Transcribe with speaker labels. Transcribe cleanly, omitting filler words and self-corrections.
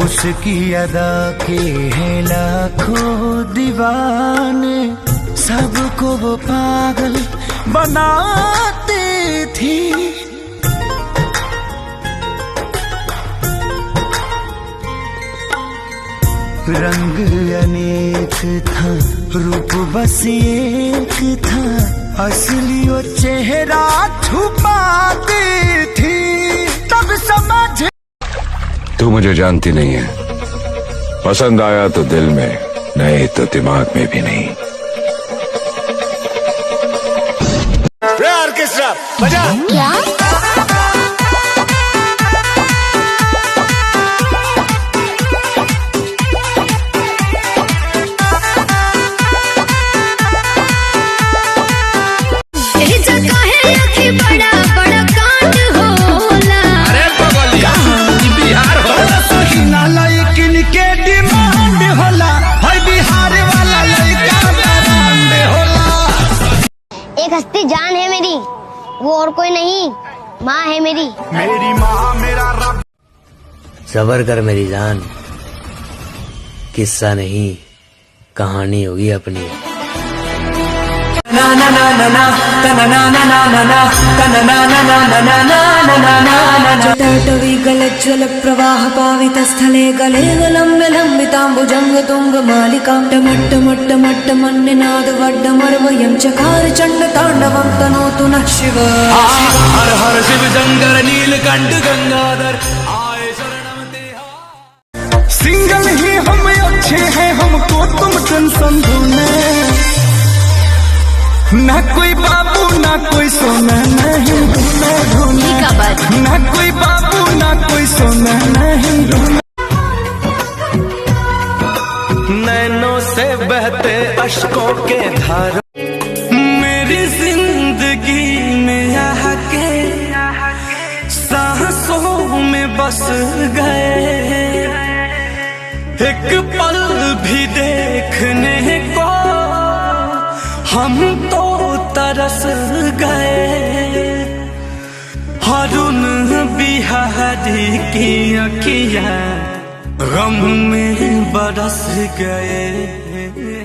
Speaker 1: उसकी अदा के हैं लाखों दीवाने, सबको वो पागल बनाती थी। रंग अनेक था, रूप बस एक था, असली वो चेहरा छुपाती थी। तब समझ
Speaker 2: तू मुझे जानती नहीं है, पसंद आया तो दिल में, नहीं तो दिमाग में भी नहीं।
Speaker 1: ऑर्केस्ट्रा बजा।
Speaker 3: क्या? बड़ा बड़ा कांड होला।
Speaker 4: अरे बगलिया बिहार होला।
Speaker 1: लेकिन के डिमांड होला, है बिहार वाला लड़का ब्रांड होला।
Speaker 3: एक हस्ती जान है मेरी, वो और कोई नहीं, माँ है मेरी।
Speaker 1: मेरी माँ मेरा रब।
Speaker 5: सबर कर मेरी जान, किस्सा नहीं कहानी होगी अपनी।
Speaker 6: जल प्रवाह पावित स्थले गले लंब लंबितांबुजंग तुंग मालिकां टमट्ट मट्ट मट्ट मन्निनाद वड्डमर्वयं चकार चंड तांडवं तनोतु नः शिव।
Speaker 4: हर हर शिव शंकर नीलकंठ गंगाधर आए शरणम तेरा।
Speaker 1: सिंगल ही हम अच्छे हैं, हमको तुम टेंशन दो ना कोई बाबू ना कोई सोना, नहीं ढूंढना ढूंढना, ना कोई बाबू ना कोई सोना, नहीं ढूंढना। नैनों से बहते अश्कों के धारों, मेरी जिंदगी में आके सांसों में बस गए। एक पल भी देखने को हम तो तरस गए। हारून बिहारी की अखियाँ गम में बरस गए।